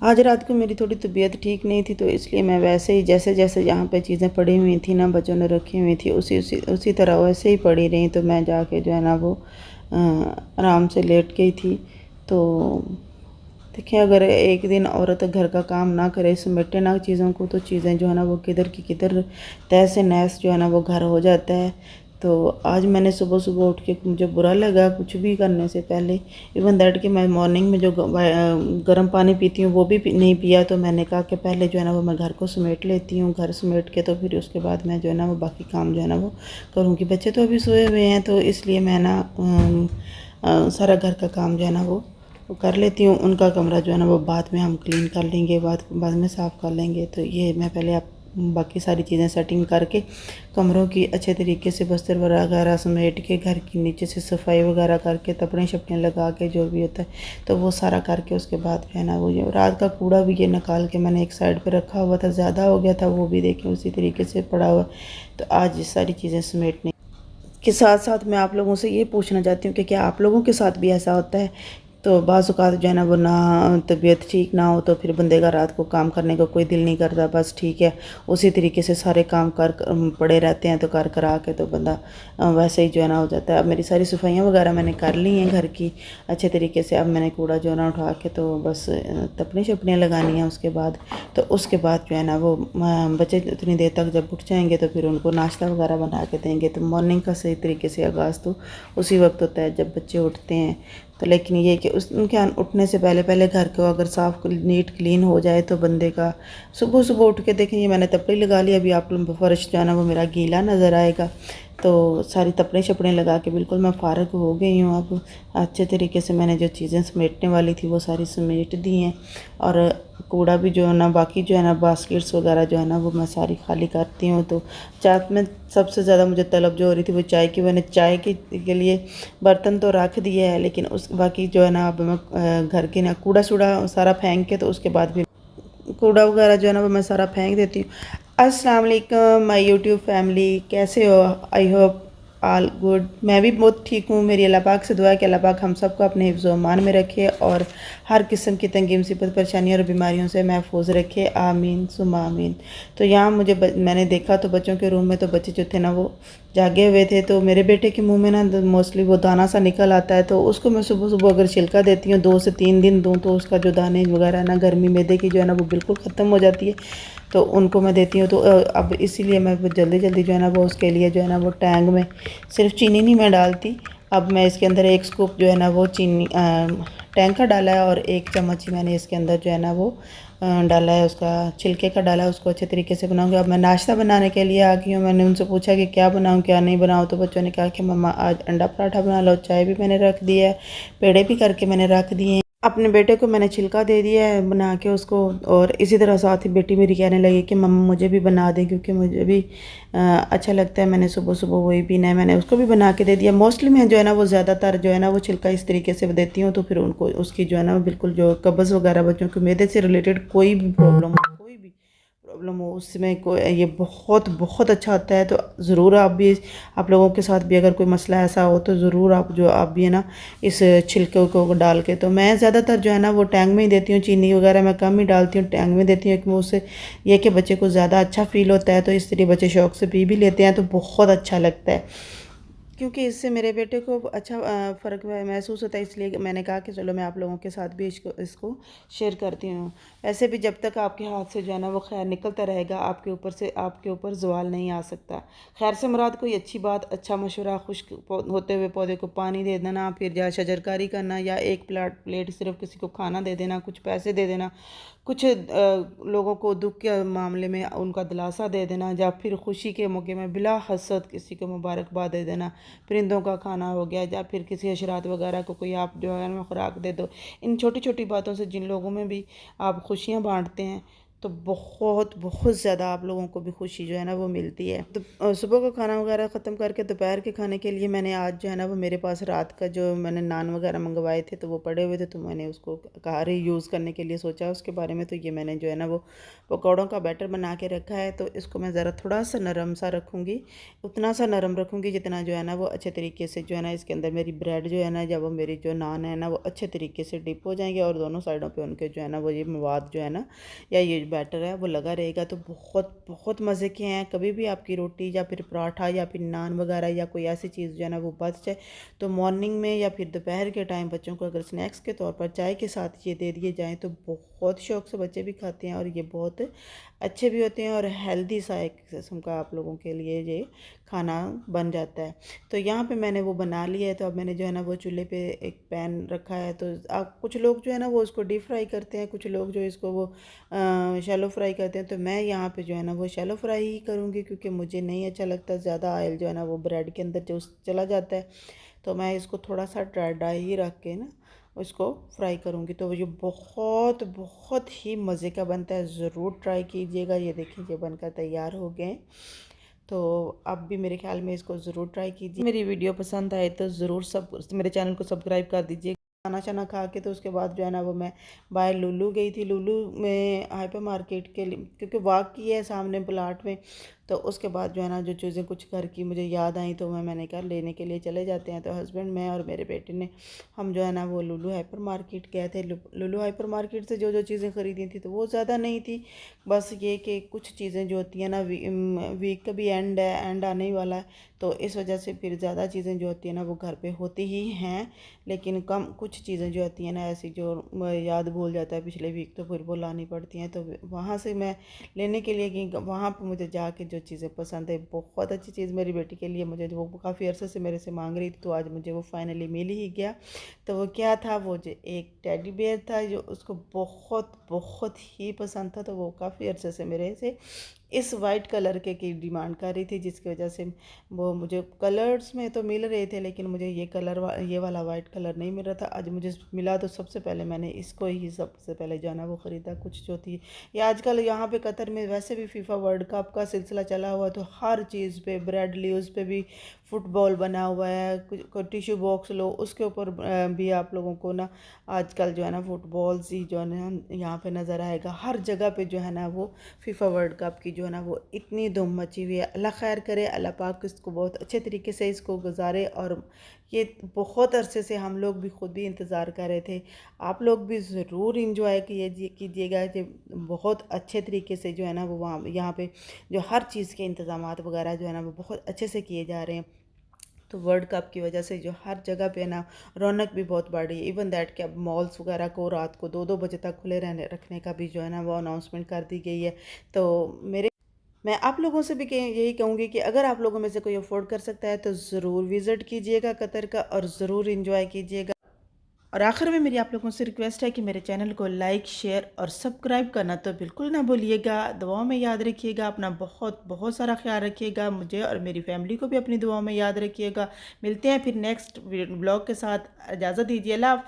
आज रात को मेरी थोड़ी तबीयत ठीक नहीं थी, तो इसलिए मैं वैसे ही जैसे जैसे जहाँ पे चीज़ें पड़ी हुई थी ना, बच्चों ने रखी हुई थी, उसी उसी उसी तरह वैसे ही पड़ी रही। तो मैं जाके जो है ना वो आराम से लेट गई थी। तो देखिए, अगर एक दिन औरत घर का काम ना करे, समेटे ना चीज़ों को, तो चीज़ें जो है ना वो किधर की किधर तहस नहस जो है ना वो घर हो जाता है। तो आज मैंने सुबह सुबह उठ के, मुझे बुरा लगा कुछ भी करने से पहले, इवन दैट कि मैं मॉर्निंग में जो गर्म पानी पीती हूँ वो भी नहीं पिया। तो मैंने कहा कि पहले जो है ना वो मैं घर को समेट लेती हूँ, घर समेट के तो फिर उसके बाद मैं जो है ना वो बाकी काम जो है ना वो करूँगी। बच्चे तो अभी सोए हुए हैं, तो इसलिए मैं ना सारा घर का काम जो है ना वो कर लेती हूँ। उनका कमरा जो है ना वो बाद में हम क्लीन कर लेंगे, बाद में साफ़ कर लेंगे। तो ये मैं पहले आप बाकी सारी चीज़ें सेटिंग करके, कमरों की अच्छे तरीके से बस्तर वगैरह समेट के, घर की नीचे से सफाई वगैरह करके, तपड़े शपड़े लगा के, जो भी होता है तो वो सारा करके, उसके बाद जो है ना वो ये रात का कूड़ा भी ये निकाल के मैंने एक साइड पे रखा हुआ था, ज़्यादा हो गया था वो भी देखें उसी तरीके से पड़ा हुआ। तो आज ये सारी चीज़ें समेटने के साथ साथ मैं आप लोगों से ये पूछना चाहती हूँ कि क्या आप लोगों के साथ भी ऐसा होता है? तो बाज़ औक़ात जो है ना वो ना तबीयत ठीक ना हो, तो फिर बंदे का रात को काम करने का कोई दिल नहीं करता, बस ठीक है उसी तरीके से सारे काम पड़े रहते हैं, तो कर करा के तो बंदा वैसे ही जो है ना हो जाता है। अब मेरी सारी सफाइयाँ वगैरह मैंने कर ली हैं घर की अच्छे तरीके से। अब मैंने कूड़ा जो है ना उठा के तो बस तपनी शपनियाँ लगानी है उसके बाद। तो उसके बाद जो है ना वो बच्चे उतनी देर तक जब उठ जाएंगे तो फिर उनको नाश्ता वगैरह बना के देंगे। तो मॉर्निंग का सही तरीके से आगाज़ तो उसी वक्त होता है जब बच्चे उठते हैं। तो लेकिन ये कि उनके उठने से पहले पहले घर को अगर साफ़ नीट क्लीन हो जाए तो बंदे का सुबह सुबह उठ के देखें, ये मैंने तपड़ी लगा ली, अभी आप लोग फर्श जो है ना वो मेरा गीला नज़र आएगा। तो सारी तपड़े शपड़े लगा के बिल्कुल मैं फ़ारग हो गई हूँ। अब अच्छे तरीके से मैंने जो चीज़ें समेटने वाली थी वो सारी समेट दी हैं, और कूड़ा भी जो है ना, बाकी जो है ना बास्केट्स वगैरह जो है ना वो मैं सारी खाली करती हूँ। तो चाय में सबसे ज़्यादा मुझे तलब जो हो रही थी वो चाय की, मैंने चाय के लिए बर्तन तो रख दिए है, लेकिन उस बाकी जो है ना अब मैं घर के ना कूड़ा शूड़ा सारा फेंक के, तो उसके बाद भी कूड़ा वगैरह जो है ना वो मैं सारा फेंक देती हूँ। अस्सलाम वालेकुम माय यूट्यूब फैमिली, कैसे हो? I hope all good. मैं भी बहुत ठीक हूँ। मेरी अल्लाह पाक से दुआ है कि अल्लाह पाक हम सबको अपने हिफ्ज़ व अमान में रखे और हर किस्म की तंगी मुसीबत परेशानियों और बीमारियों से महफूज रखे, आमीन सुम्मा आमीन। तो यहाँ मैंने देखा तो बच्चों के रूम में तो बच्चे जो थे ना वो जागे हुए थे। तो मेरे बेटे के मुंह में ना मोस्टली वो दाना सा निकल आता है, तो उसको मैं सुबह सुबह अगर छिलका देती हूँ 2 से 3 दिन दूँ, तो उसका जो दाने वगैरह ना गर्मी मैदे की जो है ना वो बिल्कुल ख़त्म हो जाती है। तो उनको मैं देती हूँ। तो अब इसीलिए मैं जल्दी जल्दी जो है ना वो उसके लिए जो है ना वो टैंक में सिर्फ चीनी नहीं मैं डालती। अब मैं इसके अंदर 1 स्कूप जो है ना वो चीनी टैंक का डाला है, और 1 चम्मच ही मैंने इसके अंदर जो है ना वो डाला है उसका छिलके का डाला है। उसको अच्छे तरीके से बनाऊंगी। अब मैं नाश्ता बनाने के लिए आ गई हूँ। मैंने उनसे पूछा कि क्या बनाऊँ क्या नहीं बनाऊँ, तो बच्चों ने कहा कि मम्मा आज अंडा पराठा बना लो। चाय भी मैंने रख दी है, पेड़े भी करके मैंने रख दिए हैं। अपने बेटे को मैंने छिलका दे दिया है बना के उसको, और इसी तरह साथ ही बेटी मेरी कहने लगी कि मम्मा मुझे भी बना दें, क्योंकि मुझे भी अच्छा लगता है। मैंने सुबह सुबह वही पीना है, मैंने उसको भी बना के दे दिया। मोस्टली मैं जो है ना वो ज़्यादातर जो है ना वो छिलका इस तरीके से देती हूँ, तो फिर उनको उसकी जो है ना बिल्कुल जो कब्ज़ वगैरह बच्चों को मैदे से रिलेटेड कोई भी प्रॉब्लम हो उसमें कोई ये बहुत बहुत अच्छा होता है। तो ज़रूर आप लोगों के साथ भी अगर कोई मसला ऐसा हो तो ज़रूर आप भी है ना इस छिलके को डाल के। तो मैं ज़्यादातर जो है ना वो टैंक में ही देती हूँ, चीनी वगैरह मैं कम ही डालती हूँ, टैंक में देती हूँ। कि उससे ये कि बच्चे को ज़्यादा अच्छा फ़ील होता है, तो इसलिए बच्चे शौक़ से पी भी लेते हैं, तो बहुत अच्छा लगता है। क्योंकि इससे मेरे बेटे को अच्छा फ़र्क महसूस होता है, इसलिए मैंने कहा कि चलो मैं आप लोगों के साथ भी इसको शेयर करती हूँ। ऐसे भी जब तक आपके हाथ से जो है ना वो खैर निकलता रहेगा, आपके ऊपर ज़वाल नहीं आ सकता। खैर से मुराद कोई अच्छी बात, अच्छा मशवरा, खुश्क होते हुए पौधे को पानी दे देना, फिर या शजरकारी करना, या एक प्लेट सिर्फ किसी को खाना दे देना, कुछ पैसे दे देना, कुछ लोगों को दुख के मामले में उनका दिलासा दे देना, या फिर खुशी के मौके में बिला हसद किसी को मुबारकबाद दे देना, परिंदों का खाना हो गया, या फिर किसी हशरात वगैरह को कोई आप जो है ना खुराक दे दो। इन छोटी छोटी बातों से जिन लोगों में भी आप खुशियाँ बांटते हैं, तो बहुत बहुत ज़्यादा आप लोगों को भी खुशी जो है ना वो मिलती है। तो सुबह का खाना वगैरह ख़त्म करके दोपहर के खाने के लिए मैंने आज जो है ना वो मेरे पास रात का जो मैंने नान वगैरह मंगवाए थे तो वो पड़े हुए थे, तो मैंने उसको कहा यूज़ करने के लिए सोचा उसके बारे में। तो ये मैंने जो है ना वो पकौड़ों का बैटर बना के रखा है। तो इसको मैं ज़रा थोड़ा सा नरम सा रखूँगी, उतना सा नरम रखूँगी जितना जो है ना वो अच्छे तरीके से जो है ना इसके अंदर मेरी ब्रेड जो है ना, जब वो मेरी जो नान है ना वो अच्छे तरीके से डिप हो जाएंगे और दोनों साइडों पर उनके जो है ना वो ये मवाद जो है ना या ये बैटर है वो लगा रहेगा। तो बहुत बहुत मज़े के हैं। कभी भी आपकी रोटी या फिर पराठा या फिर नान वगैरह या कोई ऐसी चीज़ जो है ना वो बच जाए, तो मॉर्निंग में या फिर दोपहर के टाइम बच्चों को अगर स्नैक्स के तौर पर चाय के साथ ये दे दिए जाएँ तो बहुत शौक़ से बच्चे भी खाते हैं और ये बहुत अच्छे भी होते हैं और हेल्दी सा एक किस्म का आप लोगों के लिए ये खाना बन जाता है। तो यहाँ पे मैंने वो बना लिया है। तो अब मैंने जो है ना वो चूल्हे पे एक पैन रखा है। तो आप कुछ लोग जो है ना वो उसको डीप फ्राई करते हैं, कुछ लोग जो इसको वो शैलो फ्राई करते हैं। तो मैं यहाँ पे जो है ना वो शैलो फ्राई ही करूँगी, क्योंकि मुझे नहीं अच्छा लगता ज़्यादा ऑयल जो है ना वो ब्रेड के अंदर जो चला जाता है। तो मैं इसको थोड़ा सा ड्राई ही रख के ना उसको फ्राई करूँगी। तो ये बहुत बहुत ही मज़े का बनता है, ज़रूर ट्राई कीजिएगा। ये देखिए ये बनकर तैयार हो गए। तो आप भी मेरे ख्याल में इसको ज़रूर ट्राई कीजिए। मेरी वीडियो पसंद आए तो ज़रूर सब मेरे चैनल को सब्सक्राइब कर दीजिए। खाना शाना खा के तो उसके बाद जो है ना वो मैं बाहर लुलु गई थी। लुलु में हाइपर मार्केट के लिए, क्योंकि वाक की है सामने प्लाट में। तो उसके बाद जो है ना जो चीज़ें कुछ घर की मुझे याद आई तो मैंने कहा लेने के लिए चले जाते हैं। तो हस्बैंड, मैं और मेरे बेटे ने हम जो है ना वो लुलु हाइपर मार्केट गए थे। लुलु हाइपर मार्केट से जो जो चीज़ें ख़रीदी थी तो वो ज़्यादा नहीं थी, बस ये कि कुछ चीज़ें जो होती हैं ना वीक का भी एंड है, एंड आने ही वाला है। तो इस वजह से फिर ज़्यादा चीज़ें जो होती हैं ना वो घर पे होती ही हैं, लेकिन कम कुछ चीज़ें जो होती हैं ना ऐसी जो याद भूल जाता है पिछले वीक, तो फिर वो लानी पड़ती हैं। तो वहाँ से मैं लेने के लिए गई। वहाँ पर मुझे जाके जो चीज़ें पसंद है, बहुत अच्छी चीज़ मेरी बेटी के लिए, मुझे वो काफ़ी अरसे से मेरे से मांग रही थी, तो आज मुझे वो फाइनली मिल ही गया। तो वो क्या था, वो जो एक टेडी बेयर था जो उसको बहुत बहुत ही पसंद था। तो वो काफ़ी अरसे से मेरे से इस वाइट कलर के की डिमांड कर रही थी, जिसकी वजह से वो मुझे कलर्स में तो मिल रहे थे लेकिन मुझे ये वाला वाइट कलर नहीं मिल रहा था। आज मुझे मिला तो सबसे पहले मैंने इसको ही सबसे पहले जो है ना वो ख़रीदा। कुछ जो थी या आजकल यहाँ पे कतर में वैसे भी फीफा वर्ल्ड कप का सिलसिला चला हुआ, तो हर चीज़ पे ब्रेड लीव्स पे भी फुटबॉल बना हुआ है। कुछ टिश्यू बॉक्स लो उसके ऊपर भी आप लोगों को ना आजकल जो है ना फुटबॉल्स ही जो है ना यहाँ पे नज़र आएगा। हर जगह पे जो है ना वो फीफा वर्ल्ड कप की जो है ना वो इतनी धूम मची हुई है। अल्लाह खैर करे, अल्लाह पाक इसको बहुत अच्छे तरीके से इसको गुजारे। और ये बहुत अरसे से हम लोग भी खुद भी इंतज़ार कर रहे थे। आप लोग भी ज़रूर इंजॉय कीजिएगा कि बहुत अच्छे तरीके से जो है ना वो वहाँ यहाँ पे जो हर चीज़ के इंतज़ामात वगैरह जो है ना वो बहुत अच्छे से किए जा रहे हैं। तो वर्ल्ड कप की वजह से जो हर जगह पे ना रौनक भी बहुत बढ़ रही है। इवन दैट कि अब मॉल्स वगैरह को रात को 2-2 बजे तक खुले रहने रखने का भी जो है ना वो अनाउंसमेंट कर दी गई है। तो मैं आप लोगों से भी यही कहूँगी कि अगर आप लोगों में से कोई अफोर्ड कर सकता है तो ज़रूर विज़िट कीजिएगा कतर का और ज़रूर इंजॉय कीजिएगा। और आखिर में मेरी आप लोगों से रिक्वेस्ट है कि मेरे चैनल को लाइक, शेयर और सब्सक्राइब करना तो बिल्कुल ना भूलिएगा। दुआओं में याद रखिएगा, अपना बहुत बहुत सारा ख्याल रखिएगा। मुझे और मेरी फैमिली को भी अपनी दुआओं में याद रखिएगा। मिलते हैं फिर नेक्स्ट ब्लॉग के साथ। इजाज़त दीजिए। अल्लाह।